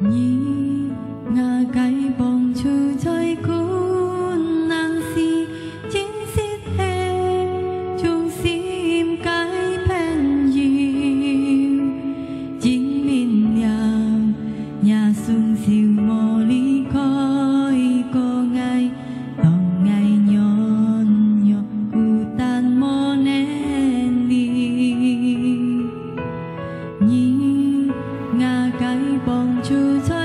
你我该帮助在困难时，真实的衷心该朋友，证明了也顺受我离开个爱，当爱软弱孤单莫能力，你我该帮助在。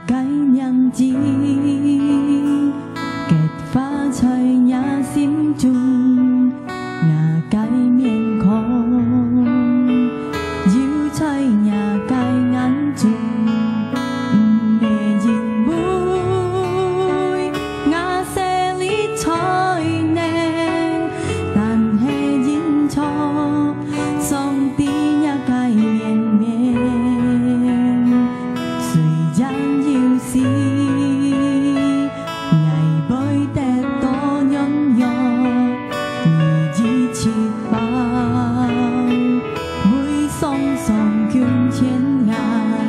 cái nhang chi kết phá trời nhà sim chung nhà cái miền khong yêu trời nhà cái ngắn chung mẹ nhìn vui ngã xe lý trời nè tàn hè nhìn cho sông tí nhà cái miền miền suy giang yêu si ngày bơi tè to nhon nhọ nhị di chi bao vui song song kyun trên ngài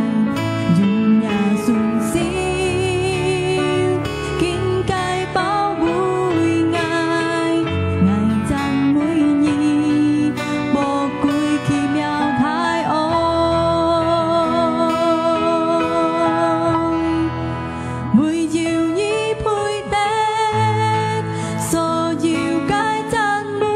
dùng nhà xuân xinh kinh cái bao vui ngài ngài trang mũi nhi bỏ cuối khi mèo thái ôi vui chiều nhi vui tết so chiều cái trang mũi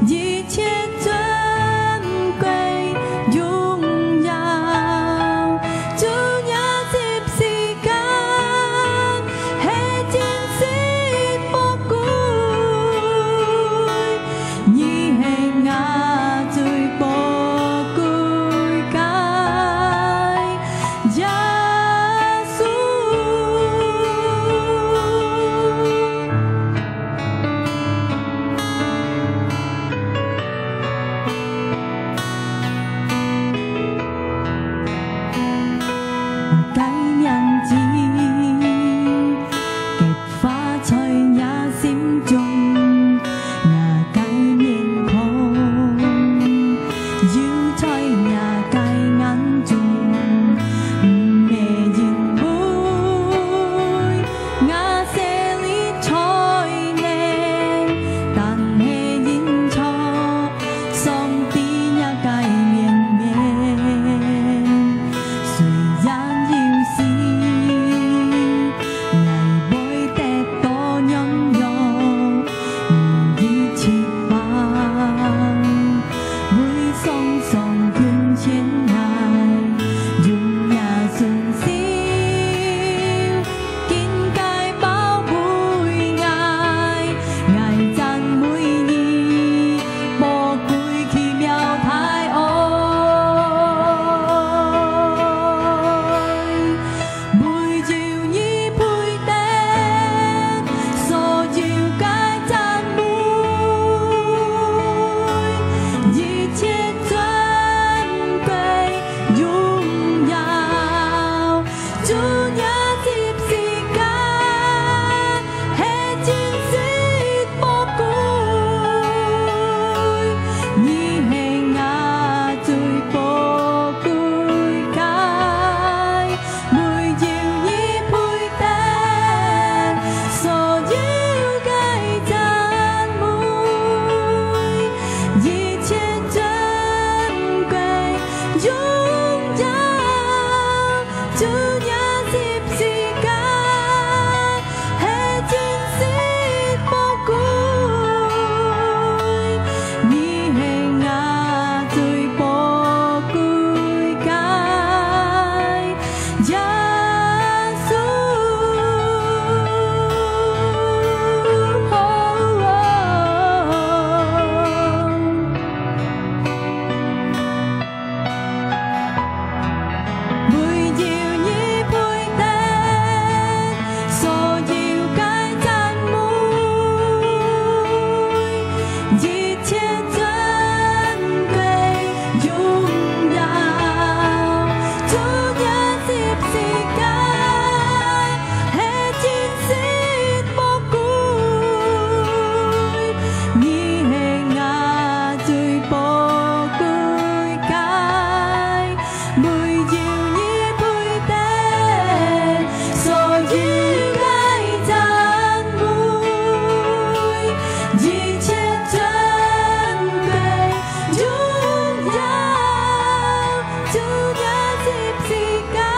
di chết chân quay dung nhau chú nhà dịp xì can hệ chiến sĩ bỏ cuối nhi hệ ngã chơi bỏ cuối cái giá su cái nhang chi kết phá trời nhà sim chung nhà cái miền khong yêu trời nhà cái ngắn chung mẹ nhìn vui ngã xe lý trời nè tàn hè nhìn cho sông tí nhà cái miền miền suy gian yêu si ngày bơi tè to nhon nhọ nhị di chi bao vui song song kyun trên ngài dùng nhà xuân xinh kinh cái bao vui ngài ngài trang mũi nhi bỏ cuối khi mèo thái ôi buổi chiều nhi vui tết so chiều cái trang mũi di chết chân quay dung nhau chú nhà dịp xì ca hệ chiến sĩ bỏ cuối nhi hệ ngã chơi bỏ cuối cái buổi chiều nhi vui tết so chiều cái trang mũi di chết chân quay dung nhau chú nhà dịp xì ca hệ chiến sĩ bỏ cuối nhi hệ ngã chơi bỏ cuối cái giá su buổi chiều nhi vui tết so chiều cái trang mũi di chết chân quay dung nhau chú nhà dịp xì ca hệ chiến sĩ bỏ cuối nhi hệ ngã chơi bỏ cuối cái buổi chiều nhi vui tết so chiều cái trang mũi di chết chân quay dung nhau chú nhà dịp xì ca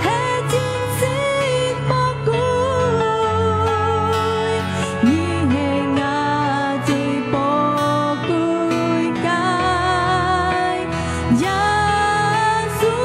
hệ chiến sĩ bỏ cuối nhi hệ ngã chơi bỏ cuối cái giá su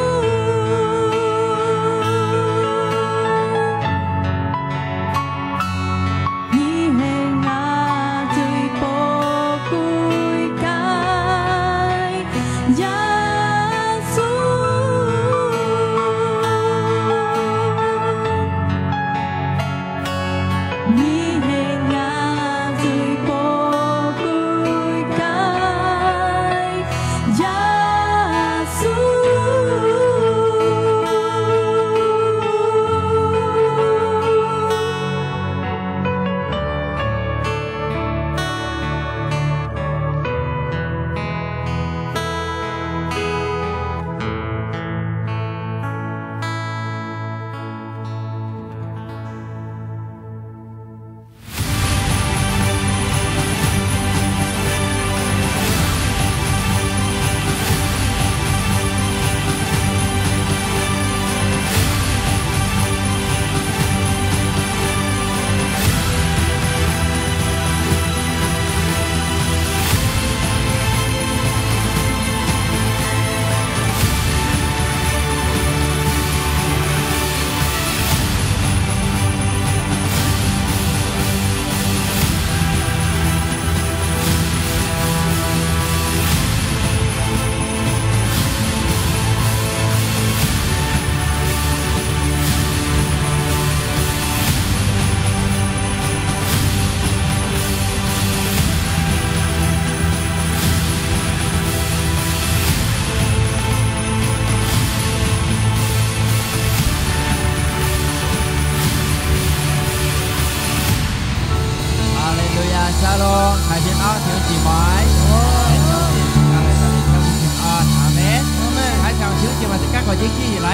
個英語嚟，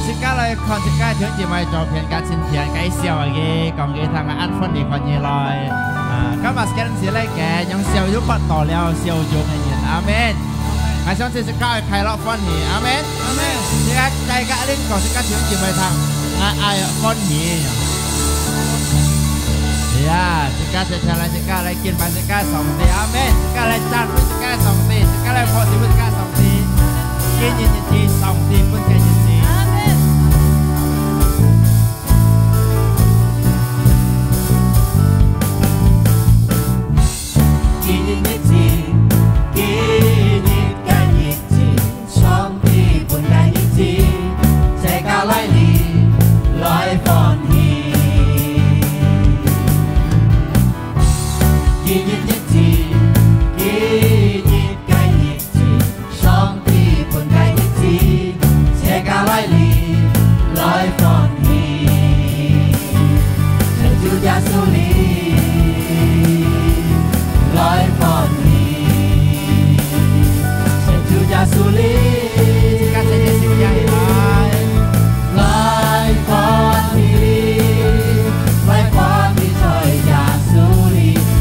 而家嚟看而家條節目做片間先片介紹嘅，講嘅ทางอันฝนดีคนนี้เลยก็มาสแกนสิเลยแกยังเสียวยุบต่อแล้วเสียวยุบเงี้ยอาเมนไอ้ช่องที่19ใครรอฝนหีอาเมนอาเมนนี่ก็ใจกะเล่นก่อน19ถึง節目ทางไอ้ฝนหีya jika secara jika lagi jika somthi amin jika lecan jika somthi jika lepot jika somthi kini jadi somthi pun kayak jadi amin kini jadi kini kayak jadi somthi pun kayak jadi jika lagi loi pon Kini jadi, kini kayak jadi, somthi pun kayak jadi, sekali loi pon hi, sejuta sulit, loi pon hi, sejuta sulit, kata Yesus yang loi pon hi, loi pon hi trời Yesus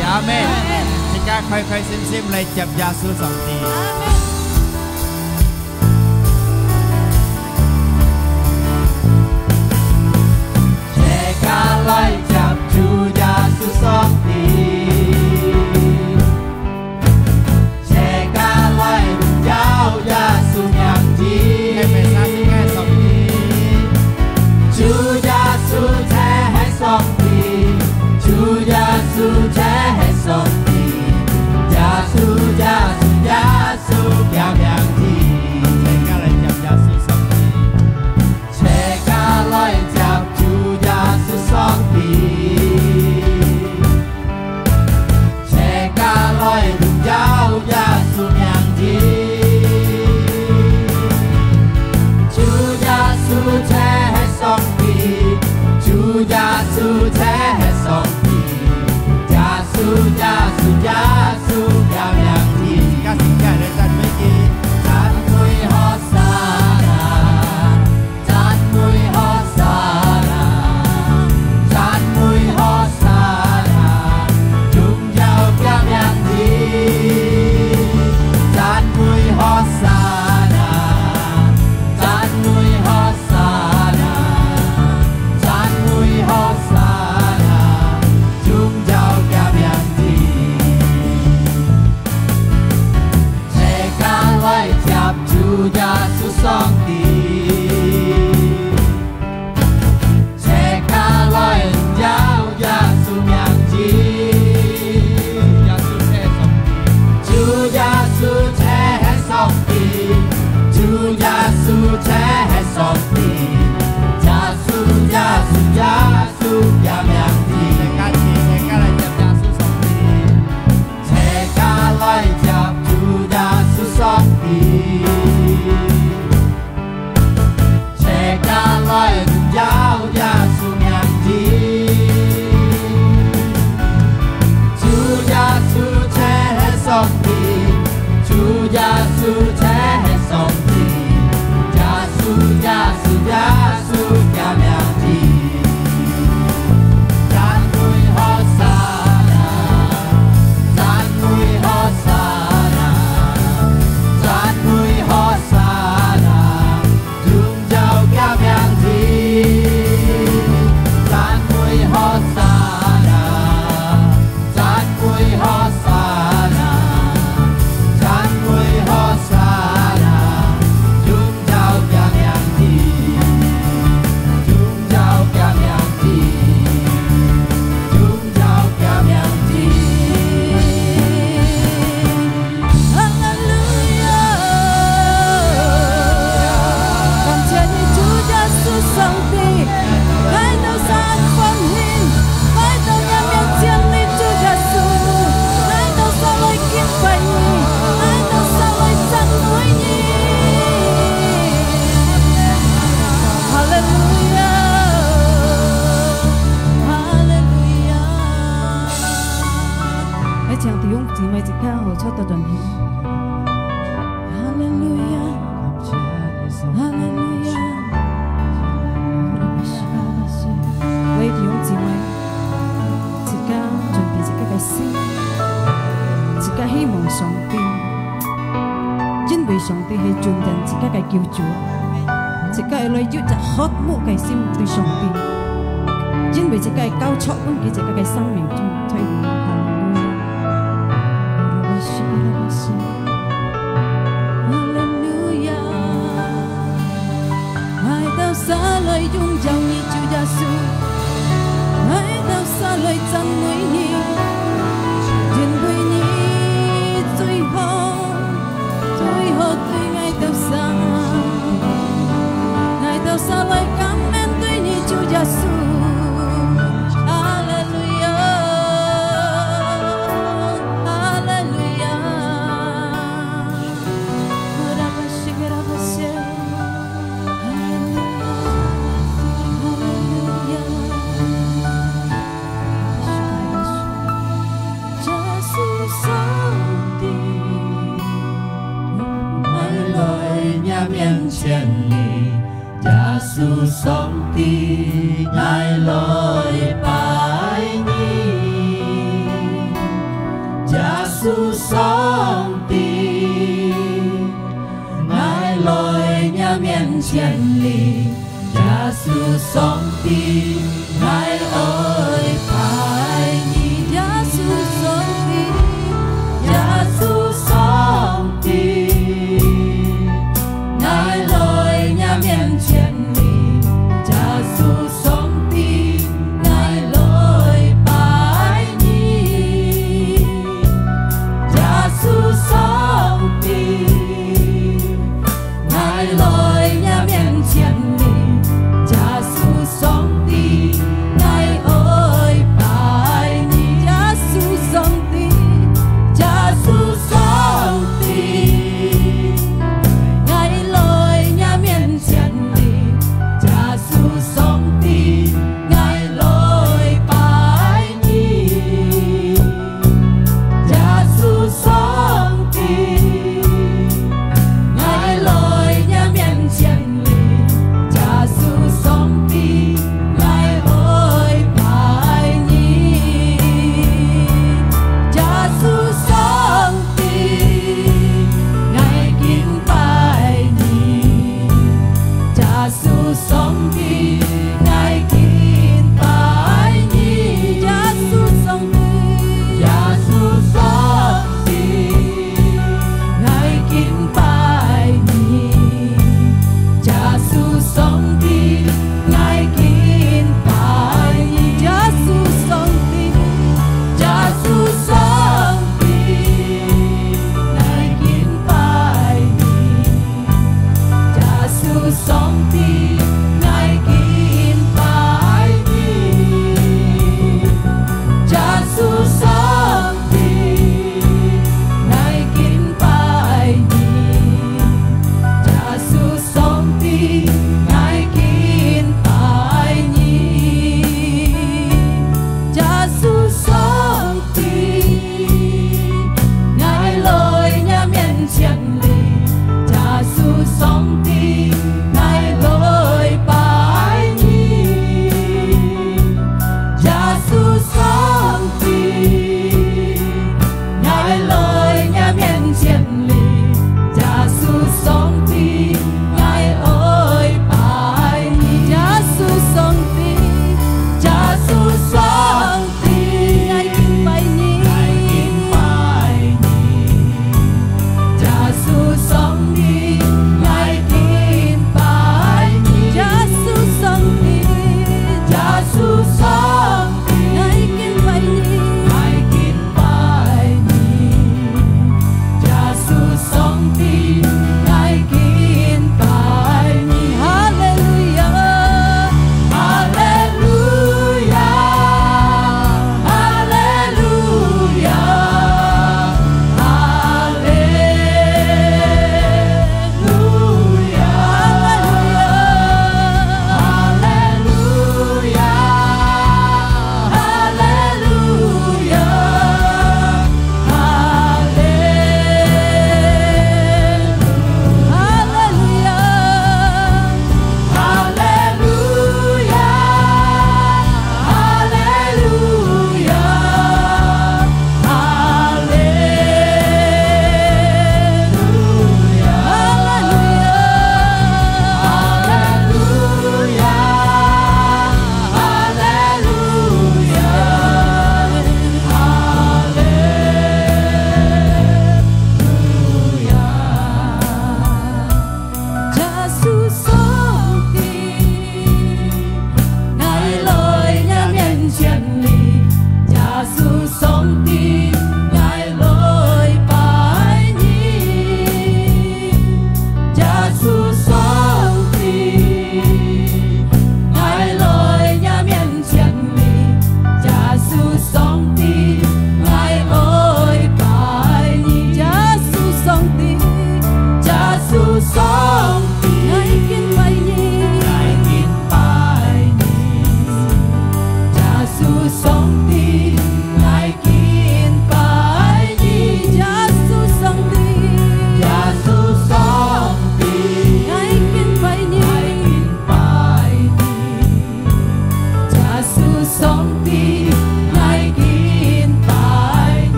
Amen. Jika kau sim lecap Yesus sangti. 上帝，切卡来要耶稣名字，耶稣切上帝，主耶稣切上帝，主耶稣切上帝，耶稣耶稣耶稣耶名字，切卡来接耶稣上帝，切卡来接主耶稣上帝。要耶稣名字，主耶穌切上帝，主耶穌切上帝，耶穌耶穌耶穌嘅名字，讚美何沙那，讚美何沙那，讚美何沙那，宗教嘅名字。上帝係盡人自己嘅叫主，自己嚟要就渴慕嘅心對上帝，因為自己係交出咁佢自己嘅生命中退回。哈利路亞，愛到沙裏擁有你主耶穌，愛到沙裏讚美你，願為你最後。愛到沙來感恩對你主耶穌，哈利路亞，哈利路亞，拉巴西格拉巴西，哈利路亞，耶穌上帝。在面前你，耶穌上帝，愛來拜你，耶穌上帝，愛來面前你，耶穌上帝，愛來拜你，耶穌上帝，耶穌上帝。面前你，耶穌上帝，愛來拜你，耶穌上帝，愛來面前你，耶穌上帝，愛來拜你，耶穌上帝，耶穌上帝。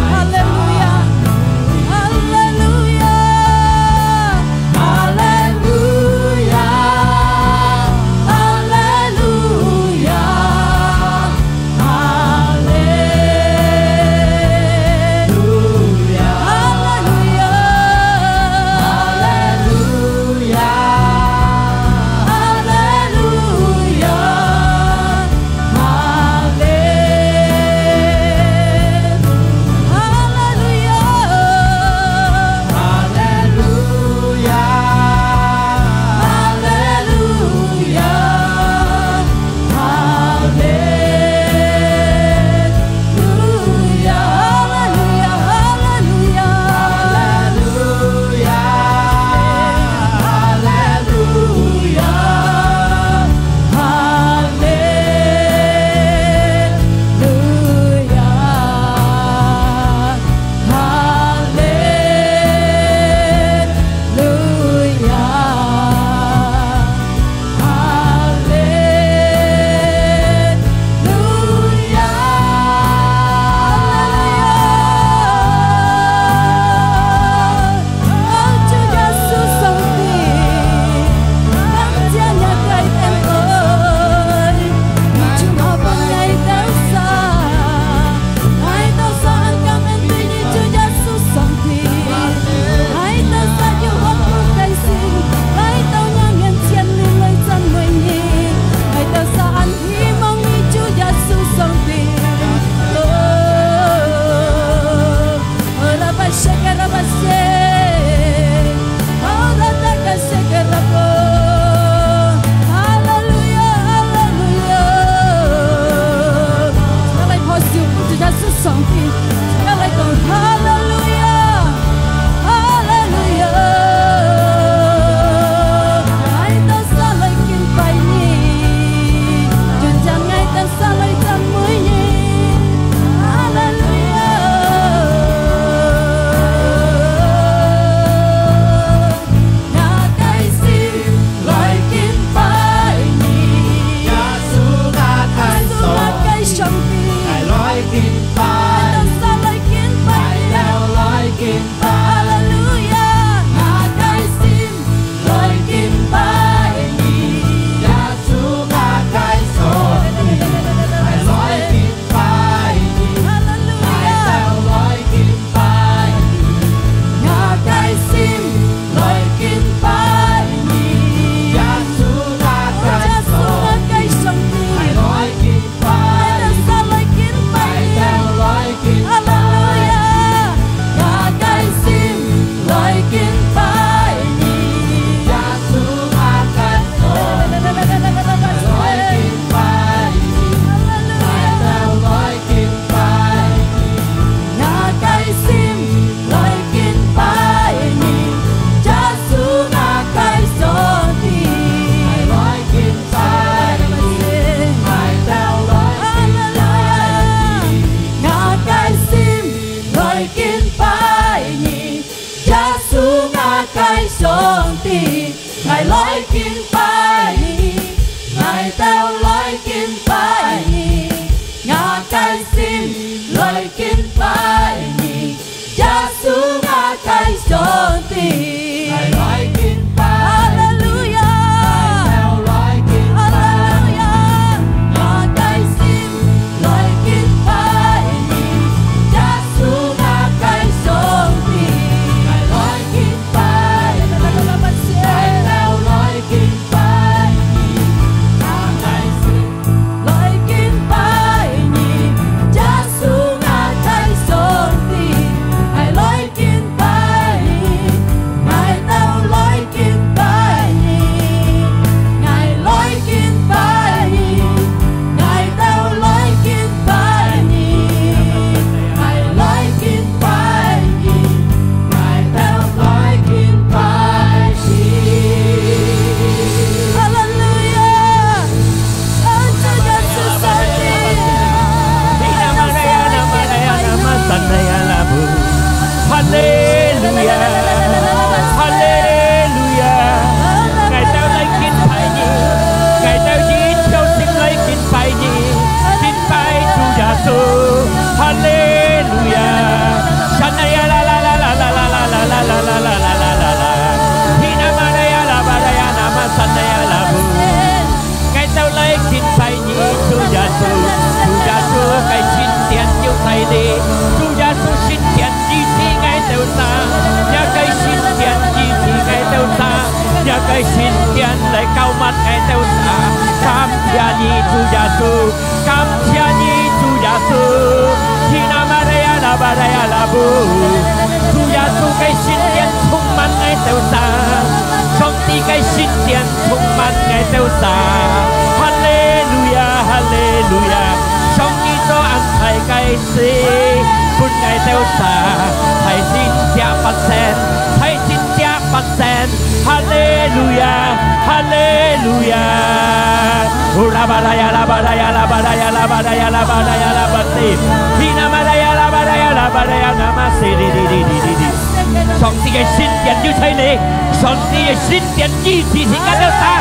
Hallelujah. กินไปไงเต้าลอยกินไปงาไก่ซิมลอยกินไปยาสูงาไก่โจนตีลอยกินไปฮาเลลูยาไงเต้าลอยกินไปฮาเลลูยางาไก่ซิมลอยกินไปยาสูงาไก่โจนตีลอยกินไปไงเต้าลอยกินไปงาไก่ซิมลอยกินไปยาสูงาไก่โจนตีลอยกินไปไงเต้าลอยกินไปไงลอยกินไปไงเต้าลอยกินไปไงลอยกินไปไงเต้าลอยกินไปฮาเลลูยาTuhan Yesus Santi Haleluya, haleluya. Ngài tao lấy kín phải gì, ngài tao chỉ cho xin lấy kín phải gì, kín phải Chúa Giêsu. Haleluya. Sanaya la la la la la la la la la la la la la la la la. Hina Maria la Maria nama sanaya la bu. Ngài tao lấy kín phải gì, Chúa Giêsu. Chúa Giêsu cái xin tiền yêu thầy đi, Chúa Giêsu xin tiền chi chi ngài tao xa, nhà cái xin tiền chi chi ngài tao xa, nhà cái xin tiền lại cao mặt ngài tao xa. Cảm謝Nhi Chúa Giêsu, cảm謝Nhi Chúa Giêsu. Khi nào Maria la Maria la bu, Chúa Giêsu cái xin tiền充满ngài tao xa, trong tí cái xin tiền充满ngài tao xa. Hallelujah, hallelujah. Trong tí cho ăn thầy cái gì,คุณไงเต้าสาไทยสิ้นเจ้าปักแสนไทยสิ้นเจ้าปักแสนฮาเลลูยาฮาเลลูยาลาบาดายาลาบาดายาลาบาดายาลาบาดายาลาบาดายาลาบาติฮีนามาดายาลาบาดายาลาบาดายานามาซีดีดีดีดีดีสองที่ไอ้สิ้นเดียนอยู่ไทยเลยสองที่ไอ้สิ้นเดียนยี่สี่สิงกันแล้วตา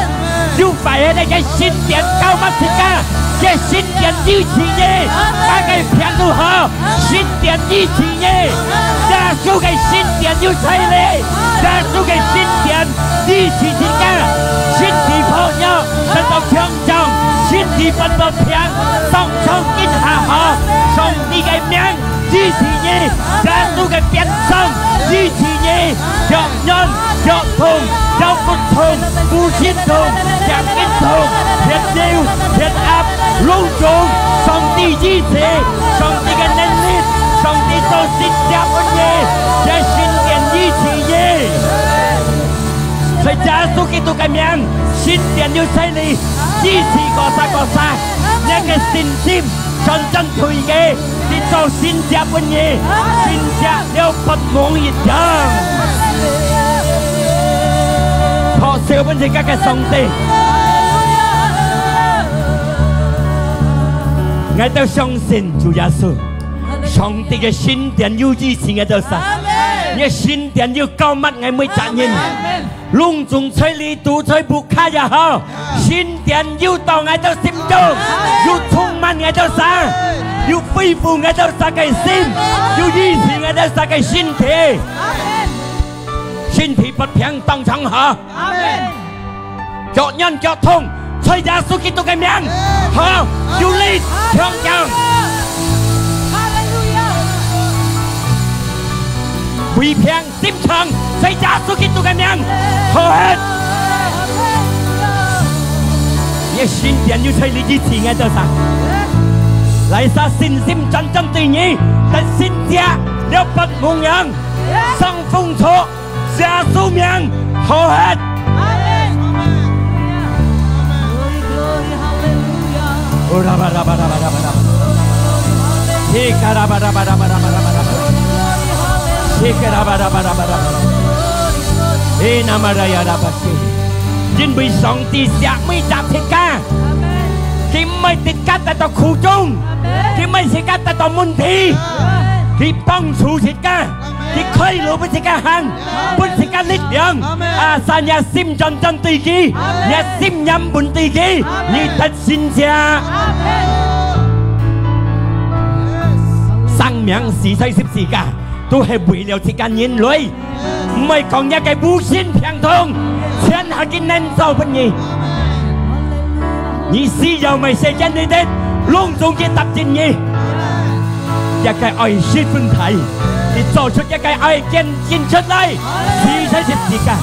อยู่ไปได้ไอ้สิ้นเดียนเก้ามัสิกาcái xin tiền như chị nhé, ba cái phiền đủ hả? Xin tiền như chị nhé, đa số cái xin tiền như thầy lệ, đa số cái xin tiền như chị cả, xin thì phô nhau, xin tao thương chồng, xin thì phân tao phiền, xong xong ít hà họ, xong đi cái miếng như chị nhé, đa số cái phiền xong như chị nhé, dọn nhân, dọn thùng, dọn một thùng, bu xin thùng, chẳng ít thùng, thiệt đều, thiệt áp. Luôn trốn, xong đi di thể, xong đi cái nền lít, xong đi tôi xin chạp ơn nhé, để xin tiền di thị nhé. Sẽ trả số khi tôi cái miệng, xin tiền như xây lì, di thị có xa, nhé cái xin sim, chân chân thùi ghê, đi tôi xin chạp ơn nhé, xin chạp đeo Phật ngôn nhiệt chân. Họ siêu bên trên các cái sông tì. Ngài tao相信主耶穌，上帝嘅神殿要支持我哋神，你神殿要高乜我每責任，隆重吹你杜吹不卡也好，神殿要到我哋心中，要充滿我哋神，要恢復我哋神嘅心，要支持我哋神嘅身體，身體不平當場下，腳印腳痛。吹耶穌基督嘅名，好，要力強強，回平心腸，吹耶穌基督嘅名，好hết。你心點要吹你支持嘅就啥？嚟sa信心真真對你，但心家了不蒙人，生風錯，耶穌名，好hết。Chính vì song ti sẽ mới chạm thiệt ca, thì mới tiết cắt tại tòa khu trung, thì mới sẽ cắt tại tòa môn thi, thì băng chủ thiệt ca, ที่เคยรู้เป็นสิกาหังเป็นสิกาลิดยังอาสาเนี่ยซิมจันตีกีเนี่ยซิมยำบุญตีกีนี่ตัดสินเสียsang miệng xì say xếp xì cả tôi hay bị liều thì cả nhìn lối mày còn nhà cái bú xin phiền thông xin hạ cái nên sao phân nhỉ nhị xì giàu mày sẽ chân đi đến luôn dùng cái tập trình nhỉ nhà cái ai xin phân thầy thì cho cho nhà cái ai chân chất lại xì say xếp xì cả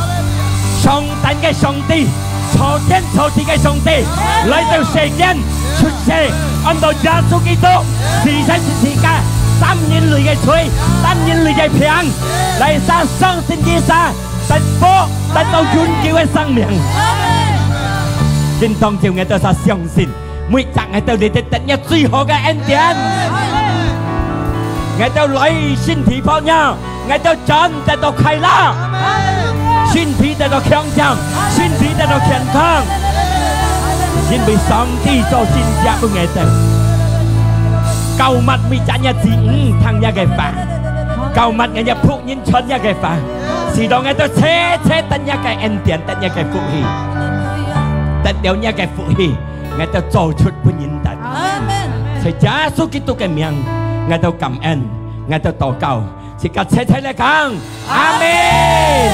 song tánh cái song ti cho chân cho thì cái song ti lấy từ xe chân xuất xe anh tôi ra số kỹ tốt xì say xếp xì cả 3年嚟嘅水，3年嚟嘅平，嚟晒相信嘅晒，得福得到永久嘅生命。見當朝我哋就相信，每集我哋嚟得一最好嘅恩典。我哋來身體泡nhau，我哋真得到快樂，身體得到強壯，身體得到健康，因為上帝做先家俾我哋。 cầu mặt mi chả nhà gì thằng nhà cái phá cầu mặt nhà phụ nhân chọn nhà cái phá chỉ đó nghe tôi thế tận nhà cái ăn tiền tận nhà cái phụ hì tận đeo nhà cái phụ hì nghe tôi trổ chút phụ nhân tận sẽ trả số kí tôi cái miệng nghe tôi cảm ơn nghe tôi tổ cầu chỉ cả thế lại càng amen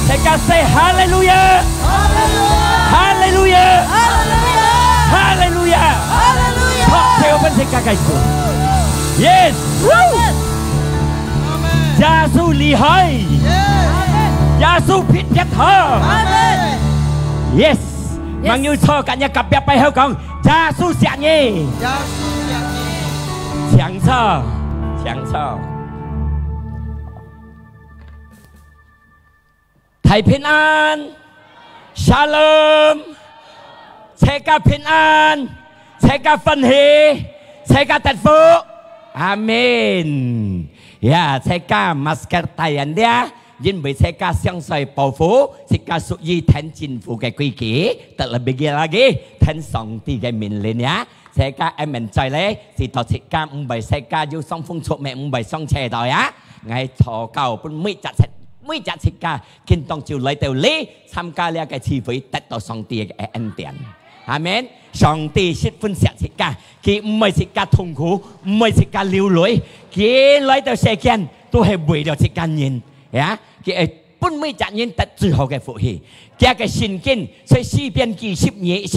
sẽ cả say hallelujah hallelujah hallelujah theo bên cái cái số yes Giêsu lì hơi Giêsu phít nhất hơn yes mang như cho cả nhà cặp bè bay hơi con Giêsu sẽ nhỉ chẳng sao thầy平安 Shalom ใช้กับ平安 ใช้กับphân hỷ ใช้กับตัดฟุอาเมนอย่าใช้กับมาสกัดไตอันเดียยินไปใช้กับเสียงใส่ปอฟูใช้กับสุยีแทนจินฟูแกกุยกีแต่ละเบกีลากีแทนสองตีแกมินเลยเนี่ยใช้กับเอ็มเอ็นใจเลยสิต่อใช้กับไปใช้กับยูซ่องฟงชุบแม่ไปซ่องแช่ต่อยะไงทอเก่าปุ่นไม่จัดใช้กับกินต้องจิวเลยเตวลีทำการเรียกชีวิตตัดต่อสองตีแกเอ็นเตียนอาเมนสองตีชิดฟุ้นเสียสิกากี่ไม่สิกาทงคูไม่สิกาลิ้วลอยกี่ลอยเตอเซกันตัวให้บุยเดียวสิการยินฮะกี่ปุ่นไม่จัดยินแต่จื่อเขาแกฝูฮีแกก็ชินกินใช้ชีเปียนกี่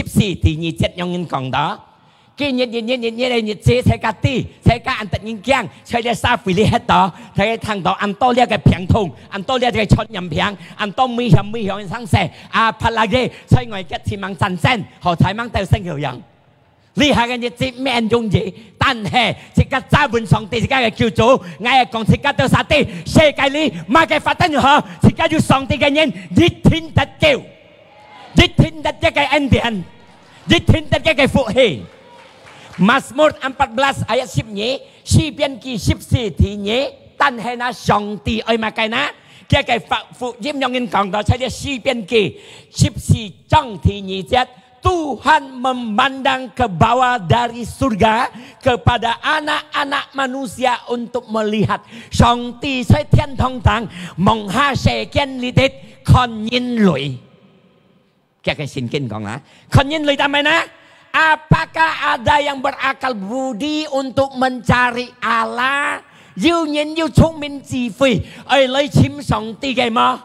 14ทีนี้7ยังยินกองดอกี่ยินเใช้กาตีใช้กาอันตัดยิงแกงใช้ได้ซาฟิลิเฮตต่อใช้ทางต่ออันโตเรียกแกเพียงทงอันโตเรียกแกชนยำเพียงอันโตมีหำทั้งเสอาพลาเกใช้ไงแกที่มังจันเส้นหอไทยมังเตลเส้นเหี่ยวยังลีหากันยิบแม่นยงยีตันแห่สิกาจ้าบุญสองตีสิกาแกคิวจูไงกองสิกาเตลสาตีเชไกลีมาแกฟัดตันอยู่หอสิกาอยู่สองตีกันยินยิดทิ้นตัดเกลยิดทิ้นตัดแกเอ็นเดียนยิดทิ้นตัดแกฟุฮีMazmur 14 ayat 10 nhé, si biên kỳ 14 thì nhé, tan hay na song ti ơi mà cái na, cái phụ diêm nhong in còn đó saya si biên kỳ 14 trong thì nhé chết, Tuhan memandang ke bawah dari surga kepada anak-anak manusia untuk melihat song ti sai thiên thông tang menghasilkan lihat con nhìn lụi, cái xin kinh còn là con nhìn lụi tam na. Apakah ada yang berakal budi untuk mencari Allah? Yêu nhìn yêu聪明智慧，而嚟尋上帝嘅嗎？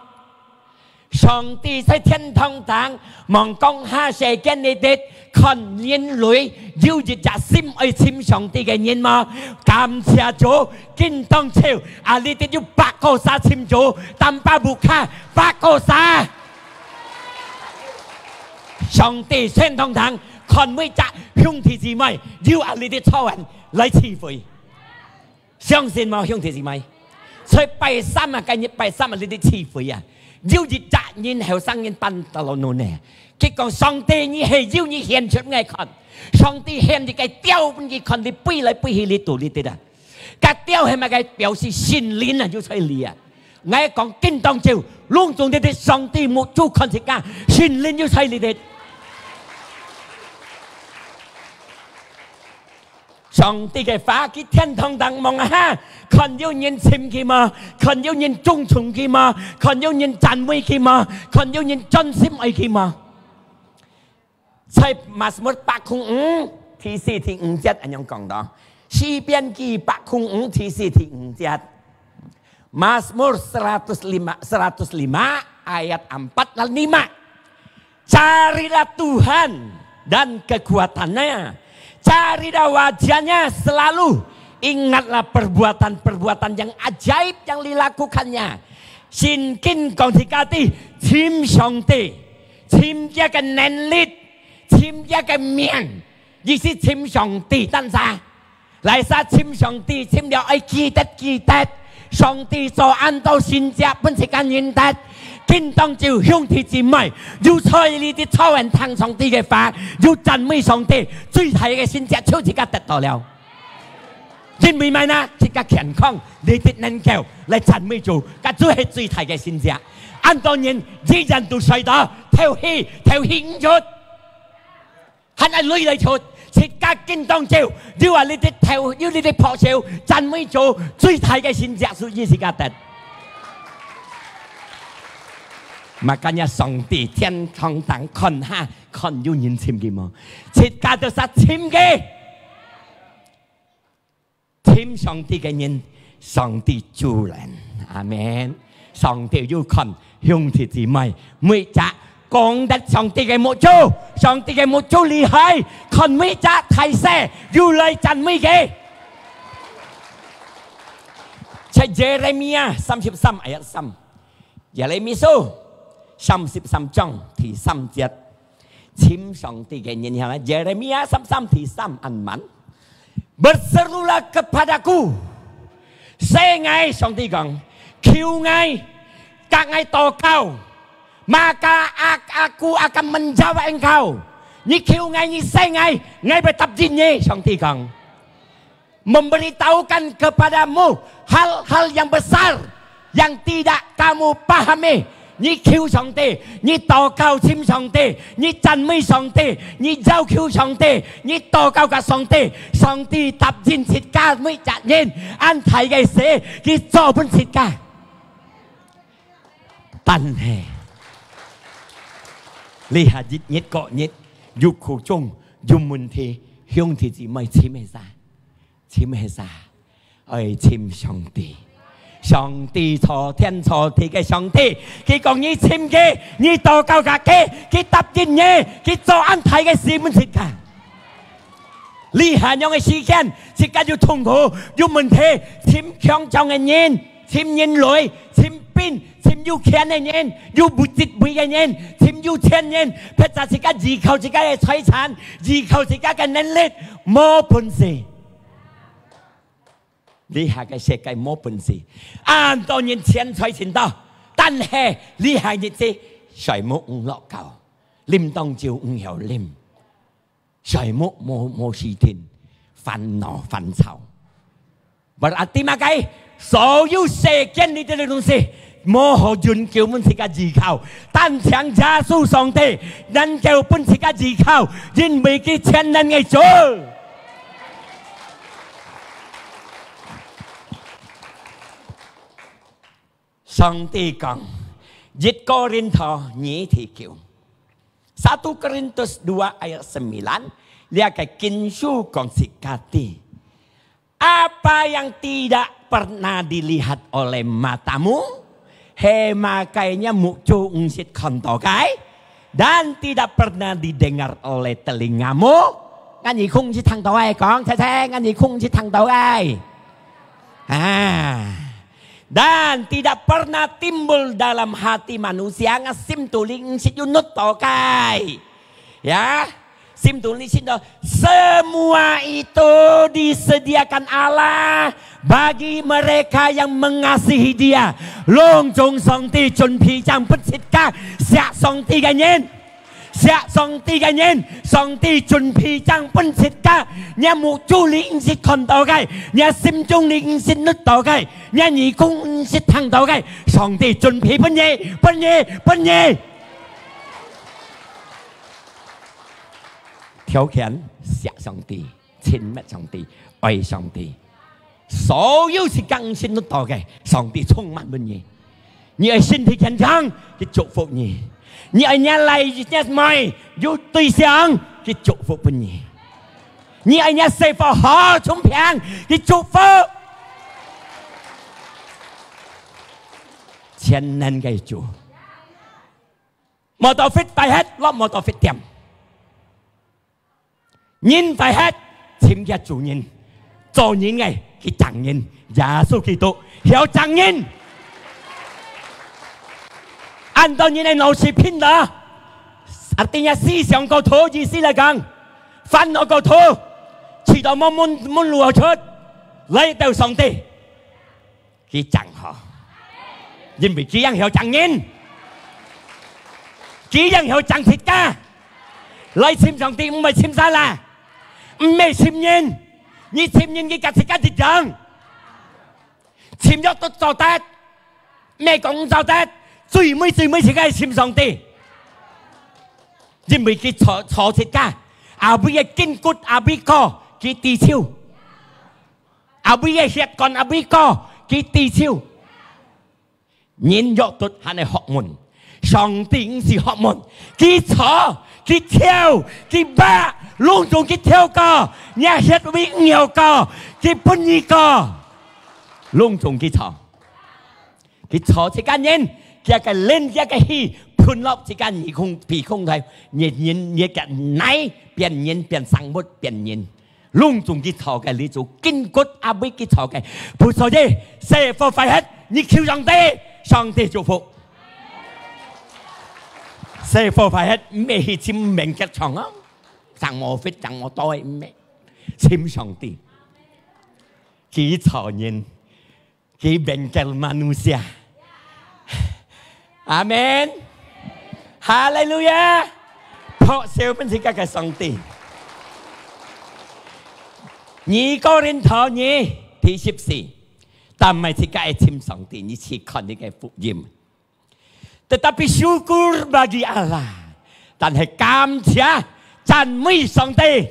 上帝在天堂上望講下世間你哋看人類要熱熱心而尋上帝嘅人嗎？感謝主，見當朝啊！你哋要8個沙尋主，但巴布卡8個沙，上帝天堂上。看每隻兄弟姊妹要阿你哋操人來欺負，相信嗎？兄弟姊妹，所以拜三啊，今日拜三啊，你哋欺負啊，要熱責任後生人辦得落นู่นเนี่ย結果上帝你係要你獻出嚟看，上帝獻你嘅雕俾你看，你背來背去你度你哋啊，個雕係咪嘅表示心靈啊？要出嚟啊！我講經當朝，隆重你哋上帝冇做看時間，心靈要出嚟哋。上帝嘅話，佢天堂當望下，看有人簽佢嘛，看有人忠從佢嘛，看有人讚美佢嘛，看有人真心愛佢嘛。在馬斯末805ที่4ที่5節อันยัง講到，詩篇記805ที่4ที่5節，Mazmur 105 ayat 4 dan 5. Carilah Tuhan dan kekuatannya, carilah wajahnya selalu, ingatlah perbuatan-perbuatan yang ajaib yang dilakukannya. Xin con thì ca ti chim song ti, chim gia cái nén lít, chim gia cái miệng, gì si chim song ti tan ra, lại sa chim song ti chim đeo ai kỳ tết, song ti so ăn tao xin gia bên sẽ can nhìn tết. Kinh當照向天之美，要在呢啲超人聽上帝嘅話，要讚美上帝，最大嘅先只超自家得到了。因為咩呢？自家健康，你哋能夠嚟讚美主，咁就係最大嘅先只。按當然，啲人都睡到跳戲唔出，係咪累嚟出？自家經當照，要話你哋跳，要你哋破笑，讚美主，最大嘅先只屬於自家得。Makanya songti thiên thong tang kon ha kon yu nhìn chim gì mà chết cả được sát chim kì chim songti cái nhìn songti chu lên amen songti yu kon hyung thì gì mày mới trả con đất songti cái một chu lì hai kon mới trả thay xe yu lấy chân mới kì chạy Jeremia 33 ayat 3 Jeremia33 章第3節，簽上帝嘅印象。Yeremia 33 第3 anman berserulah kepadaku, saya ngai上帝講，Q ngai, các ngai to kau, maka aku akan menjawab engkau. Ni Q ngai, ni saya ngai, ngai bertabjinnya上帝講，memberitahukan kepadamu hal-hal yang besar yang tidak kamu pahami. 你求上帝，你禱告簽上帝，你讚美上帝，你要求上帝，你禱告給上帝，上帝答應設家每責任，按題嘅事，佢做本設家。但係，你係日過日，欲苦中有問題，向天之美簽咩啥？簽咩啥？愛簽上帝。上帝坐天坐地嘅上帝，佢講你簽嘅，你禱告嘅，佢答應嘅，佢做安排嘅事本設計。你係樣嘅時間，設計要痛苦，要問題，簽強壯嘅人，簽人類，簽邊，簽有錢嘅人，有不節備嘅人，簽有錢人，譬如自己依靠自己嘅財產，依靠自己嘅能力，冇本事。你係嘅世界冇本事，按當然錢財錢多，但係你係日子誰冇唔落夠，念當照唔有念，誰冇事天煩惱煩躁。Berarti makai 所有世間呢啲嘅東西，冇可專叫本自己依靠，但請耶穌上帝能夠本自己依靠，因為佢全能嘅主。上帝講1 Korintus 2 ที่9 1 Korintus 2 ayat 9 dia akan kong sikati apa yang tidak pernah dilihat oleh matamu makanya muncul ngsit kontokai dan tidak pernah didengar oleh telingamu ngani khung sit thang tàu ai con thế ngani khung sit thang tàu ai dan tidak pernah timbul dalam hati manusia ngasim tuling sijunut tokai ya sim tuling sido semua itu disediakan Allah bagi mereka yang mengasihi Dia long jong song ti chun pi jang put sit ka sia song ti ganyen sia song ti ganyen song ti chun pi jang pun sit ka nhà một chú linh sit con tàu cái nhà sim trung linh sit nút tàu cái nhà nhị cung sit thằng tàu cái song ti chun pi bên nhẹ theo khiển sia song ti 親密上帝，愛上帝，所有是更新得到嘅，上帝充滿滿你。你愛身體健康，佢祝福你；你愛人嚟人買有對象，佢祝福俾你；你愛人生活好充平，佢祝福。全能嘅主，冇到 fit 快hết，攞冇到 fit 掂。人phải hết chiếm gia chủ nhân cho những ngày cái chẳng nhân giá số kỳ tụ hiểu chẳng nhân anh tôi như này nó sẽ拼đó artinya思想個土意思嚟講煩惱個土遲到冇路出嚟到上帝佢chẳng好因為佢人hiểu chẳng nhân佢人hiểu chẳng thiệt ca嚟chiếm上帝唔係chiếm xa là唔係簽人，你簽人嘅價值價值漲，簽咗都做得，咩講做得，最尾是梗係簽上帝，因為佢錯切㗎，後邊嘅堅固後邊個佢地超，後邊嘅血幹後邊個佢地超，人約到係學問，上帝是學問，佢錯佢跳佢霸。luôn dùng cái theo co nhà hết bị nhiều co cái bún gì co luôn dùng cái thọ chỉ cần nhìn cái lên cái hi phun lọc chỉ cần nhìn không bị không thay nhìn cái này biến nhìn biến sang bút biến nhìn luôn dùng cái thọ cái lý chủ kinh cốt áp với cái thọ cái phụ số gì sẽ phải hết như kêu sang帝祝福sẽ phải hết mấy chim mình cái chồng á chẳng mò phết chẳng mò tôi mẹ chim song帝kỹ thọ nhân kỹ bên cái manusia amen hallelujah phó siêu bên thì cái song帝你個人頭你第14但係即係chim上帝你去看呢個福音 tetapi syukur bagi Allah 但係感謝讚美上帝，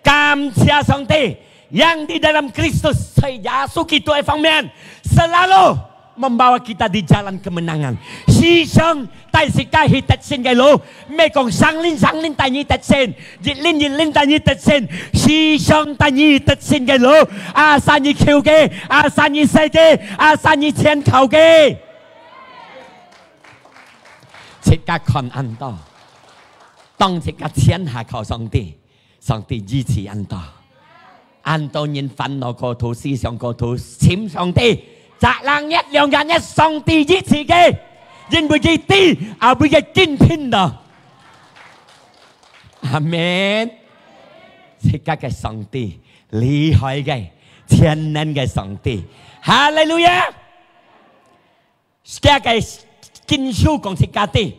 感謝上帝yang di dalam Kristus Yesus Kristus方面 selalu membawa kita di jalan kemenangan. Hy sinh tại sự cái hy tật sinh cái lỗ, mẹ còn sang linh tại như tật sinh, dịch linh tại như tật sinh, hy sinh tại như tật sinh cái lỗ, sa như kêu kê, sa như say kê, sa như chen khẩu kê. Chỉ cả con ăn to. 當這個天下靠上帝，上帝支持安多，安多人煩惱個土思想個土簽上帝，責任一兩人一上帝支持嘅，因為佢啲啊會嘅堅拼的，阿門。這個嘅上帝厲害嘅，全能嘅上帝，哈利路亞。這個經書講這個啲。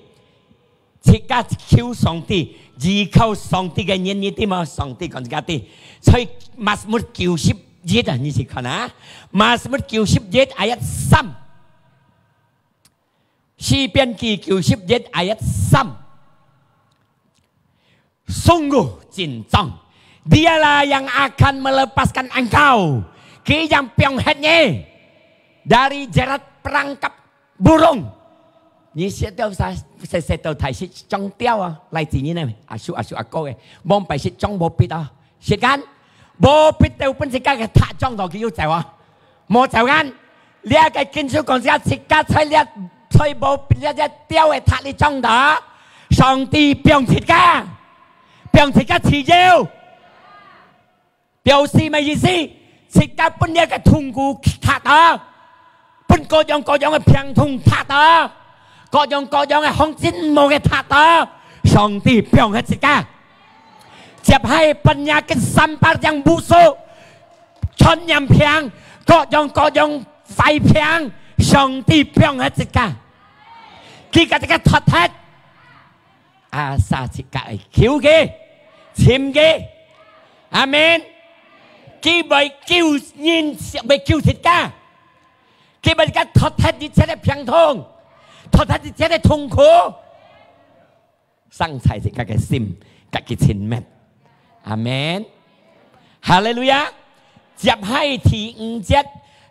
即刻求上帝，依靠上帝嘅人呢啲嘛，上帝講自己，所以馬斯木91啊，你試看啊，馬斯木91 ayat 3，詩篇記91 ayat 3， sungguh cincang, dialah yang akan melepaskan engkau, ke yang penghetnya dari jerat perangkap burung. 你寫到寫到睇是裝雕啊，嚟自呢呢阿叔阿哥嘅，望ไป是裝冇必啊，時間冇必到本時間嘅塔裝到佢要走啊，冇走緊，你一個經書講時時間吹冇必一雕嘅塔你裝到，上帝變時間持要，表示咩意思？時間本一個痛苦塔啊，本各樣嘅病痛塔啊。各樣嘅紅線冇嘅塔啊！上帝變嘅時間，接係penyakit sampar yang busuk，傳染病，各樣肺病，上帝變嘅時間，佢嘅這個突hết，沙時間叫嘅，簽嘅，阿門。佢為救人，為救時間，佢為個突hết一切嘅病痛。突然之間的痛苦，生菜是個嘅心，個嘅親密，阿門，哈利路亞，接喺第5節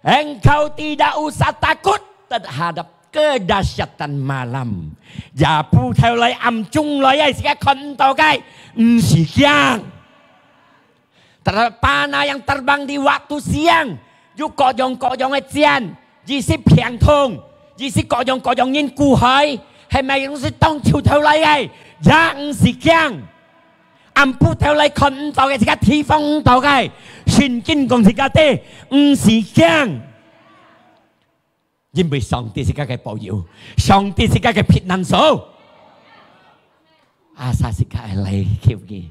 engkau tidak usah takut terhadap kedahsyatan malam. Japu theo lời âm chung lời ấy sẽ không tahu kai siang. Terhadap panah yang terbang di waktu siang. Yu kojong-kojong ecian, jisi piang thong, jisi kojong-kojong nhìn cù hơi, hay mày cũng sẽ tông chịu theo lời ấy, dạng siang. Âm pu theo lời không tahu kai sẽ thi phong tahu kai, xin kinh công sẽ tê siang. Nhưng vì song ti sẽ cái bảo vệ, song ti sẽ cáiผิดนั้นsố. Asa sẽ cái lại kêu gì,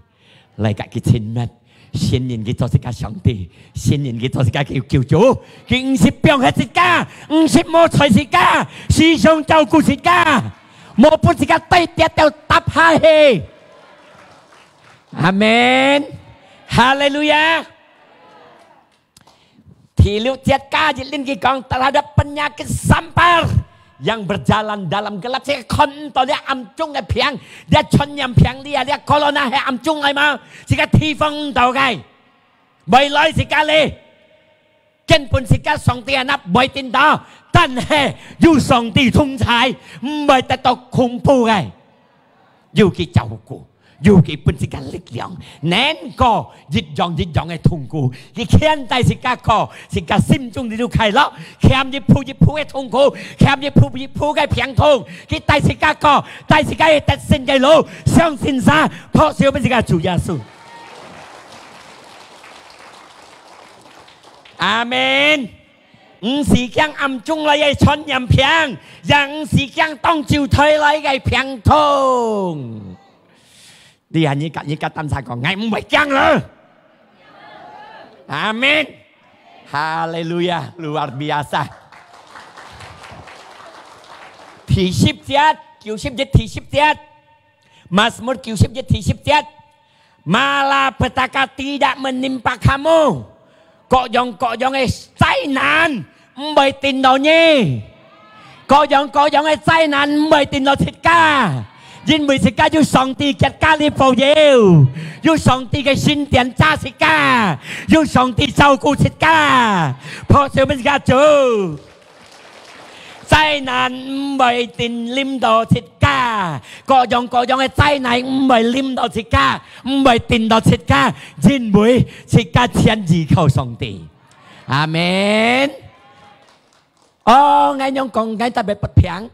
lại cái chín mét, xin nhìn cái cho sẽ cái song ti, xin nhìn cái cho sẽ cái kêu chủ, cái sẽ biểu hết sẽ cái, sẽ mua菜sẽ cái, sẽ xong照顧sẽ cái, mua bút sẽ cái tay tiệt theo tập hai he. Amen, Hallelujah. Lihat kajilin kikong terhadap penyakit sampar yang berjalan dalam gelap. Saya kontol dia amcung dia piang, dia chon yang piang dia corona he amcung lai mau. Sika tifong tau kai, boy loi sika le, ken pun sika song tia nap boy tin tao, tan he yu song ti thung chai, boy ta tok khung pu kai, yu ki chau ku. Dù cái bên sĩ ca lực lượng nén co dịch dòng cái thùng cụ cái khen tay sĩ ca co sĩ ca sim chung đi du khai lọ khem dịch phu cái thùng cụ khem dịch phu cái piang thùng cái tay sĩ ca co tay sĩ ca tết sinh cái lô sang sinh ra phó siêu bên sĩ ca chủ Giêsu. Amen. Sĩ kang âm chung lại cái chọn nhầm piang, yang sĩ kang tông chịu thời lại cái piang thùng. Dia nyika tansa kau ngai membaikang loh. Amin. Haleluya, luar biasa. Thì ship tiết, kiu ship jet thì ship tiết. Mazmur kiu ship jet thì ship tiết. Malapetaka tidak menimpa kamu. Kojong sai nan mbay tin đâu nhé. Kojong sai nan mbay tin đâu thịt ca.因為食家要上帝嘅家呢部嘢，要上帝嘅先點揸食家，要上帝照顧食家，破少乜食家做，災難唔係定冧到食家，各樣嘅災難唔係冧到食家，唔係定到食家，因為食家先依靠上帝，阿門。哦，我用講緊特別不平。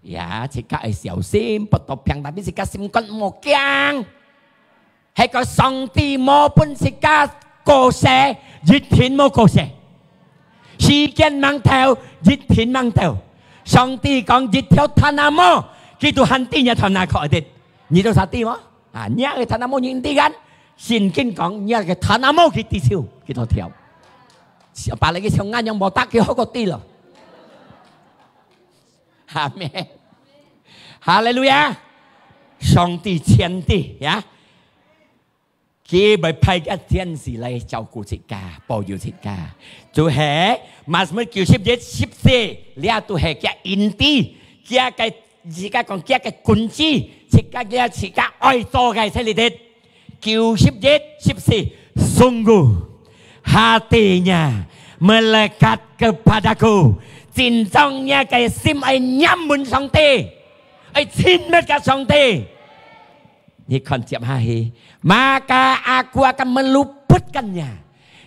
Ya, jika siêu sim, petopang tapi jika sim kon mau kiang, hay có song ti mau pun jika cố sẽ, dịch thiên mau cố sẽ, si kiên mang theo, dịch thiên mang theo, song ti còn dịch theo thanamo, khi tu hành ti nhà thằng nào khỏi được, như đâu sao ti mà, nhớ cái thanamo những ti gan, xin kinh còn nhớ cái thanamo khi ti siêu, khi thọ theo, bà lấy cái song ngan yang bảo tác khi họ có ti rồi. Amen. Hallelujah. Song ti thiên ti, ya. Khi bởi phai cái thiên sĩ lại chào cụ chị cả, bảo vệ chị cả. Chú hệ, mà mới kêu ship jet ship xe, lia tu hệ cái in ti, kia cái chị cả còn kia cái cún chi, chị cả oi to cái thế liệt. Kêu ship jet ship xe, sungguh hatinya melekat kepadaku. Cincongnya kayak sim ay nyamun song te, ay cinta ka song te. Ini konsep hahi. Maka aku akan meluputkannya.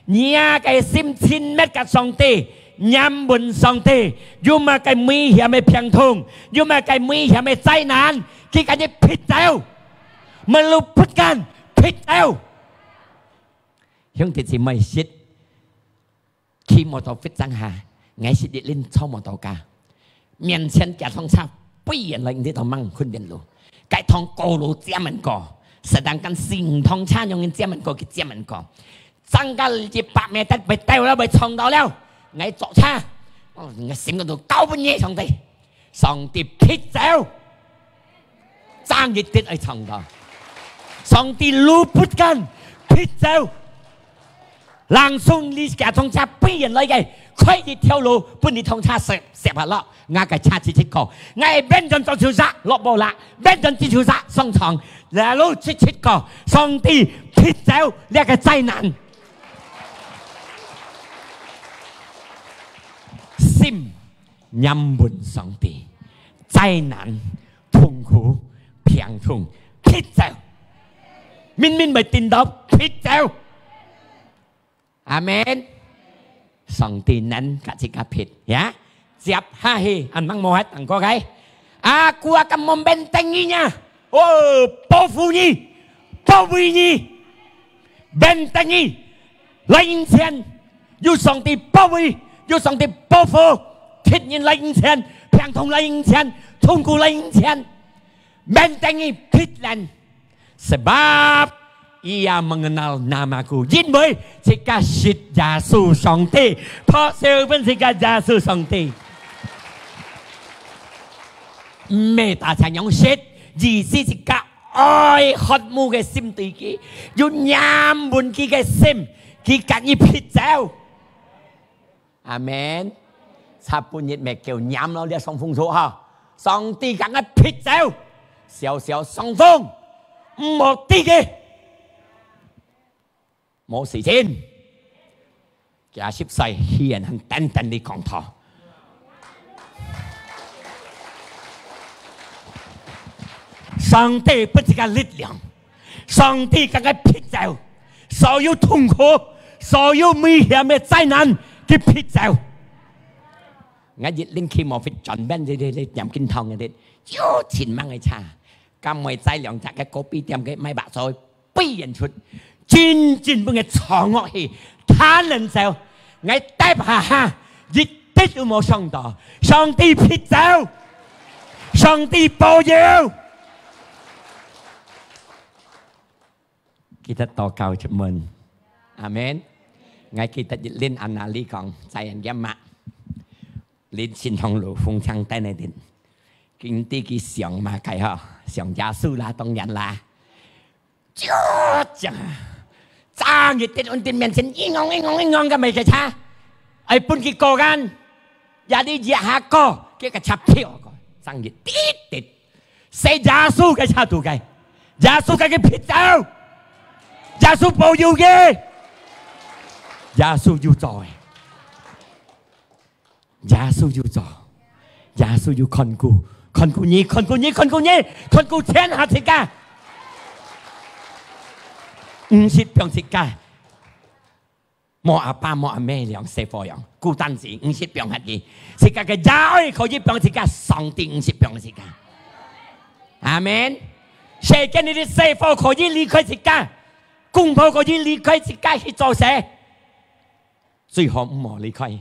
Nya kayak sim cinta ka song te, nyamun song te. Cuma kayak mi hiam ay piang thong, cuma kayak mi hiam ay tai nan. Kita ni pitau, meluputkan pitau. Yang tidak mai sit, kimoto fit sang ha. Ngay sĩ đi lên sau một tàu cá miền sen cả thong sao bây giờ lệnh đi tàu măng khuyên biển lù cái thong cổ lù chia mình cỏ sẽ đang căn sinh thong cha nhung chia mình cỏ cái chia mình cỏ sang cái chỉ bạc mẹ tết bị teoแล้วbị chồng đóแล้วngay chỗ cha ngay sinh cái đồ cao bên nhẹ song ti phít teo sang cái tết ấy chồng đó song ti luputkan phít teo langsung li cả thong cha bây giờ lấy cái khơi đi theo lô, bữa đi thông cha xẹp hả lọ, ngay cái cha chỉ chết cỏ, ngay bên trong chiếu dạ lọ bò lạ, bên trong chiếu dạ song thòng, là lô chết cỏ, song ti thịt dẻo, là cái tai nạn, ซิมยำบุญสองตีใจนั้นทุ่งหูเพียงทุ่งพิจเจ้ามินไปตินดอบพิจเจ้าอาเมนสองตีนั้นกสิกาผิดยะเจ็บห้าเฮอันมังโมฮัดอันก็ไงกูอากัมมอมเบนตังงี้เนี่ยโอ้ปอฟูนี่ปอวีนี่เบนตังงี้ไล่ยิงเชียนอยู่สองตีปอวีอยู่สองตีปอฟูทิศยินไล่ยิงเชียนเพียงทงไล่ยิงเชียนทุ่งกูไล่ยิงเชียนเบนตังงี้พิษแลนsebab ia mengenal namakuยินบ่สิกาสิทธิ์ยาสูสองตีเพราะเซลเป็นสิกายาสูสองตีเมตตาฉันยังสิทธิ์ยี่สิกาอ้อยขดมูกซิมตีกี้ยุนยามบุญกี้กซิมกี้กันยี่พิจเจ้าอาเมนชาปุ่นยิดแม่เกี่ยวยามเราเรียกสองฟงโซ่ฮะสองตีกันยี่พิจเจ้าเสียวสองฟงหมดตีกี้冇事先，廿10歲顯很等等啲講堂。上帝不是個力量，上帝更加撇走所有痛苦、所有危險嘅災難嘅撇走。我熱拎起莫非準備你飲緊湯嘅啲，有錢掹嘅茶，咁咪劑兩隻嘅嗰邊點嘅買白菜，逼人出。真本嘅錯惡氣，貪人走，我跌下一啲都冇上到，上帝撇走，上帝保佑。記得禱告出門，阿門。我記得練安娜里講，在人嘅嘛，練先紅路風槍帶嚟啲，見啲佢上馬計呵，上耶穌啦，當然啦，就這。จ้างยึดติดอุ่นติดเมียนเส้นอีงงกันไม่ใช่ช้าไอ้ปุ่นกี่โกกันอย่าได้เหยียหาโกเกี่ยกับชับเที่ยวก็จ้างยึดติดเสียยาสู้กับชาตูไกยาสู้กับผิดเจ้ายาสู้เปล่าอยู่เกยาสู้อยู่จอยยาสู้อยู่จอยาสู้อยู่คนกูนี้คนกูเช่นหาสิกา50병食㗎，冇阿爸冇阿妹兩細貨樣，孤單時50병係嘅，食㗎嘅廿可以병食㗎，上帝50병食㗎，阿門。誰叫你啲細貨可以離開食㗎，公婆可以離開食㗎去做事，最好唔好離開，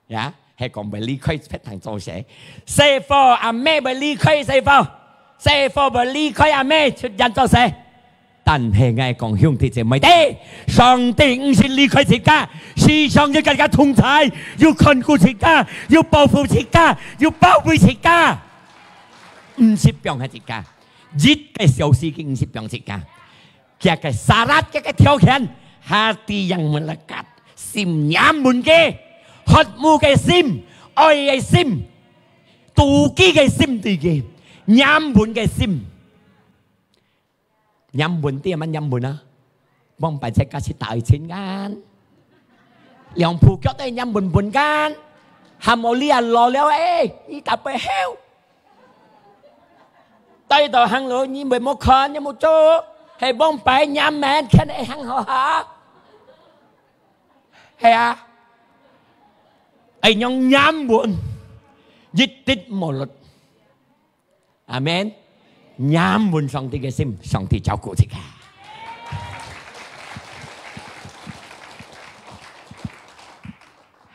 呀，係講唔離開不能做事，細貨阿妹唔離開細貨唔離開阿妹出人做事。但係我講兄弟姐妹哋，上帝唔是離開自家，時常要大家同在，要看顧自家，要保護自家，要保護自家。50병係自家，一個小時嘅50병自家，佢嘅沙拉嘅條件，hati yang melekat, sim nyamun ke, hotmu ke sim, oi ke sim, tuki ke sim tige, nyamun ke sim.ยำบุญที่มันยำบุญนะบ้องไปใช้กระชิตายชิ้นกันหลวงปู่ก็ได้ยำบุญกันทำเอาเลี้ยรอแล้วนี่กลับไปเฮลใต้ต่อหังเลยนี่ไปมกคอนนี่มกโจ้ให้บ้องไปยำแมนแค่ไหนหังหาเฮียไอ้ยองยำบุญยึดติดหมดอาเมนยามบุญสองที่เกซิมสองที่เจ้ากูสิกา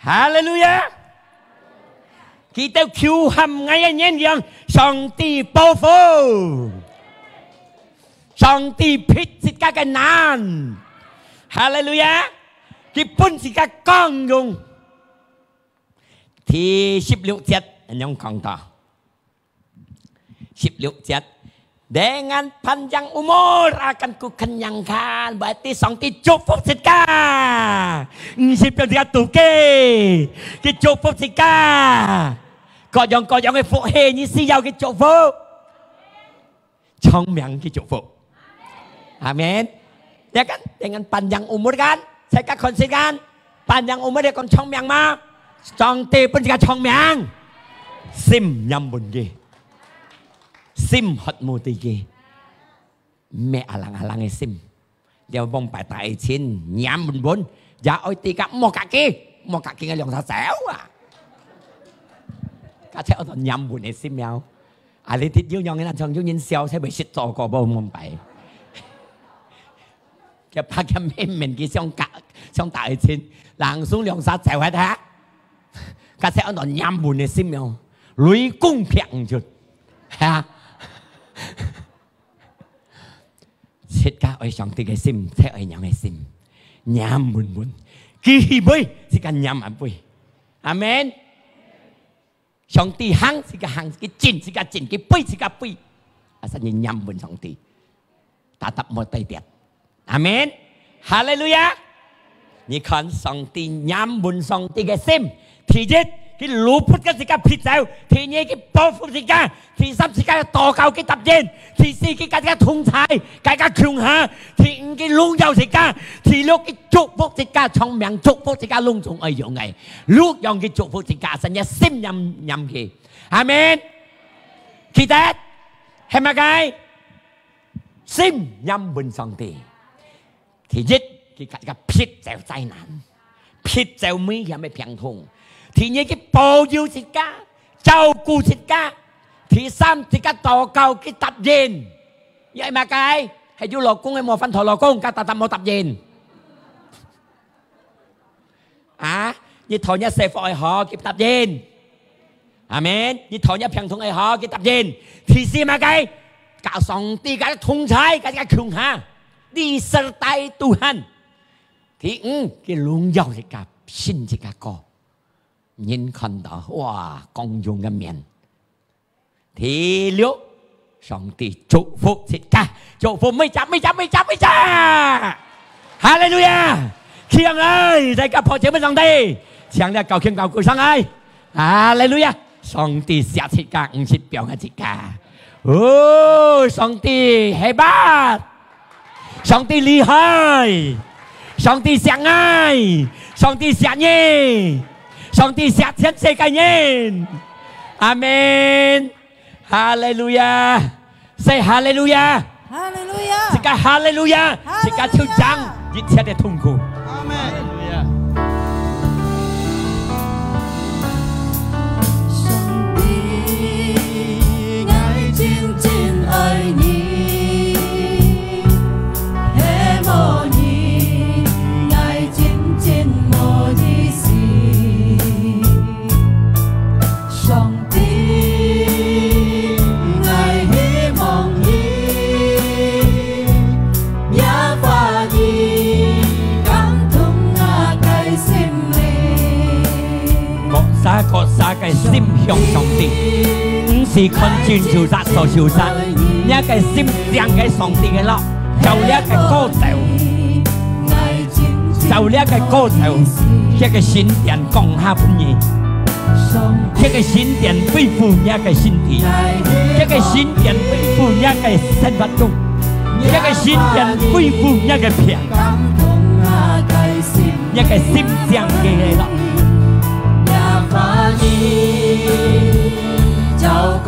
ฮาเลลูยาคิดเอาคิวทำไงเงี้ยยังสองที่ปอฟูสองที่พิษสิกากันนานฮาเลลูยาคิดปุ่นสิกาก้องยุงที่16 ยังคงต่อ16 dengan panjang umur akan ku kenyangkan berarti song ti cukup sika ngisi dia tuke ki cukup sika có dòng cái phụ hệ như si giàu cái chỗ vô trong miệng cái chỗ phụ amen ya kan dengan panjang umur kan saya kan konsikan panjang umur dia kon trong miệng ma 上帝本個聰明，心陰門嘅，心學無地嘅，咩阿冷嘅心，又幫白大錢陰門本，也愛地格莫格嘅嘅兩隻手啊！家姐我同陰門嘅心有，啊你啲要用嘅人從要人笑，才會識做個波蒙白。จะพักแค่ไม่เหม็นกี่ช่องตาชิ้นหลังสูงเลี้ยงซาแจ๋วให้แท้กระแสอ่อนยำบุญในซิมเนาะลุยกุ้งเพียงจุดฮะเช็ดก้าไอ้ช่องตีไอ้ซิมแท้ไอ้ยังไอ้ซิมยำบุญกี่บุยสิกันยำอันบุยอาเมนช่องตีหังสิกันหังกี่จินสิกันจินกี่ปุยสิกันปุยอาศัยยำบุญช่องตีตาตับหมดไตเตียดอาเมนฮาเลลูยานี่ขันสองตีย้ำบุญสองตีแกซิมที่ยึดที่รู้พุทธกสิกาผิดแล้วที่นี้ที่ปอฟุสิกาที่ซับสิกาต่อเก่าที่ตับเย็นที่สี่ที่การทุ่งไทยการครุงหาที่ที่ลุงเยาสิกาที่ลูกที่จุกพุสิกาช่องเมียงจุกพุสิกาลุงจงเอาอย่างไงลูกยองที่จุกพุสิกาสัญญาซิมยำกี่อาเมนคิดแต่เห็นไหมไงซิมยำบุญสองตีที่ยึดที่กับพิษแจวใจนั้นพิษแจวมียังไม่เพียงทงที่นี้ที่ปอยูสิกาเจ้ากูสิกาที่ซ้ำสิกาต่อเก่าที่ตับเย็นยัยมาไกลให้ยูหลอกกุ้งให้หมอฟันถอหลอกกุ้งการตัดหมอตับเย็นยี่ถอเนี่ยเซฟไอหอกิบตับเย็นอาเมนยี่ถอเนี่ยเพียงทงไอหอกิบตับเย็นที่ซีมาไกลกาสองตีกันทงใช้กันครุงหาdisertai Tuhan thì cái luồng dầu thì cả xin thì cả có nhìn看到哇công dụng cái miền thì liệu song thì chúc phúc thì cả chúc phúc mấy chấm Hallelujah khiêng ơi đây cả phò chế bên song thì chẳng là cầu khiêng cầu của sang ơi Hallelujah song thì sẽ thì cả chỉ biểu là thì cả song thì hay bát上帝厲害，上帝想愛，上帝想你，上帝想全世界人，阿門，哈利路亞 ，say 哈利路亞，哈利路亞，這個哈利路亞，這個就將一切的痛苦，阿門，上帝愛真真愛你。個撒嘅心向上帝，唔是看轉受殺所受殺，呢一個心正嘅上帝嘅咯，就呢一個歌奏，就呢一個歌奏，一個神殿降下本意，一個神殿恢復呢一個身體，一個神殿恢復呢一個生活中，一個神殿恢復呢一個平，一個心正嘅咯。花兒就講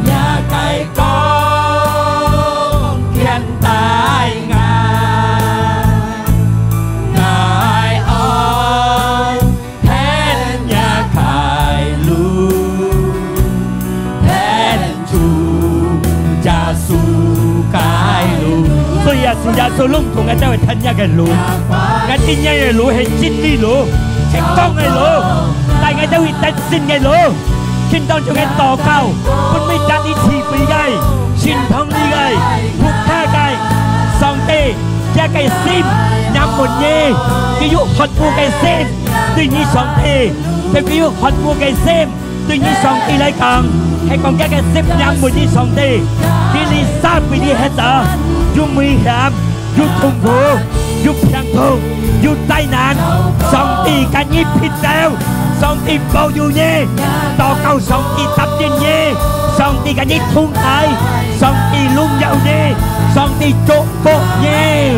也計講天大愛愛天也開路天主耶穌開路所以是耶穌攏同嘅都係天一嘅路cái tin nhắn này lũ hay chín đi lũ cái con này lũ tại ngày đâu hiện xin ngày lũ xin đón cho cái tò cao quân mi chặt đi chỉ vì cái xin thông đi cái phục tha cái song tê cha cái sim nhằm một nhê cái dụ hot mua cái sim tuy nhiên song tê cái dụ hot mua cái sim tuy nhiên song tê lại càng hay còn cái sim nhằm một nhê song tê thì đi xa vì đi hết giờ dù nguy hiểm dù痛苦dù phiền phức dù tai nạn song tì cả nhịp thịt đeo song tì bao nhiêu nhé to cầu song tì tập trên nhé song tì cả nhịp thung thái song tì lung dạo nhé song tì chốt bộ nhé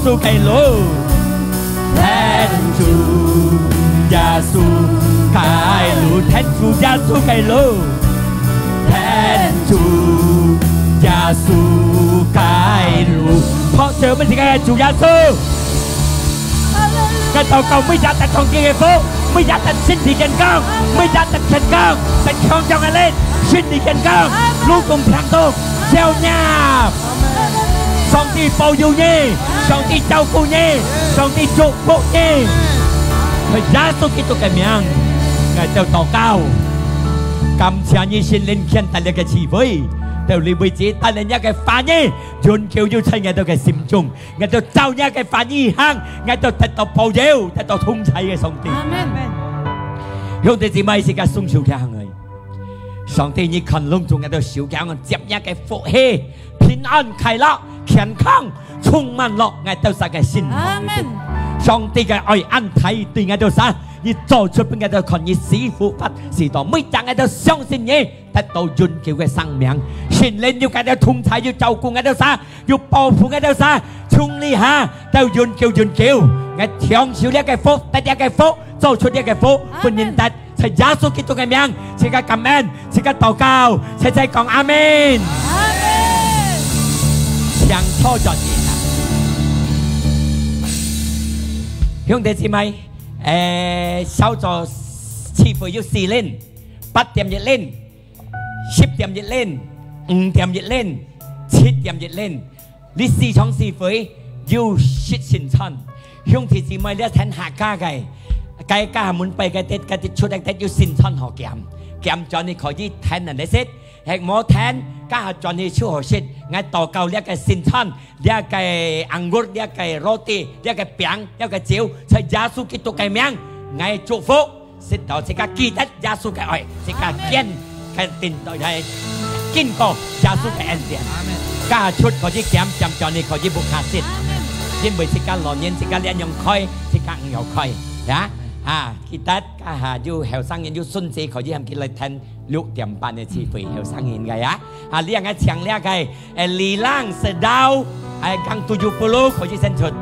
穌基督，天主耶穌基督，天主耶穌基督，天主耶穌基督，เพราะเธอไม่ใช่แค่主耶穌。cái tàu cầu mới ra tận thằng kia phố mới ra tận xin thì健康mới ra tận健康tận không cho anh lên xin thì健康luôn cùng thằng tôi theo nhà song ti bao nhiêu nhé song ti trao cô nhé song ti chụp bộ nhé phải ra số kia tôi cái miệng ngày tàu tàu cao cầm xe như xin lên khen tại cái chỉ với tàu li bơi chế tại là cái phá nhé chôn kêu yêu thay ngày tàu cái sim chung ngày tàu trao nha cái phá nhi hang ngày tàu thật tàu bao nhiêu thật tàu thung thay cái song ti兄弟姊妹，時間送小家去，上帝以勤勞做嘅到小家我接一嘅福氣、平安、快樂、健康、充滿樂嘅到曬嘅心。上帝嘅愛安睇對嘅到曬，你做出邊嘅到看你師傅法，是到每張嘅到相信你，得到永久嘅生命。神靈要嘅到同在，要照顧嘅到曬，要保護嘅到曬，從你下到永久永久，嘅享受呢嘅福，得呢嘅福。做出呢個福，歡迎大在耶穌基督嘅名，即刻感恩，即刻禱告，齊齊講阿們。阿們。唱錯咗嘢啦，兄弟姊妹，小組似乎要4練，8點一練，10點一練，5點一練，7點一練，呢4場是非要實現親，兄弟姊妹你聽下家嘅。cái cả muốn bay cái tết chút tết yêu xin thân họ kèm cho nên khỏi đi thèn là đấy xét hẹn mò thèn cả cho nên chú họ xét ngay tàu cầu lấy cái xin thân lấy cái ăn ngút lấy cái roti lấy cái bánh lấy cái chiếu sai giá số cái cái miếng ngay chúc phúc xin đó sẽ cả kỳ tết giá số cái ỏi sẽ cả kiên cái tin tội này kinh cổ giá số cái ăn tiền cả chút khỏi đi kèm cho nên khỏi đi buộc hạ xin xin bởi sẽ cả lò nhiên sẽ cả liên nhung khơi sẽ cả nghèo khơi đã kitaอยู่แถวสังเงินอยู่สุนทรีเขาที่ทำกินเลยแทนลูกเตรียมปานในชีวิตแถวสังเงินไงเรียกไงเชียงเรียกไงลีล่างเสดาวกังตุยูปุโลเขาที่เส้นชุด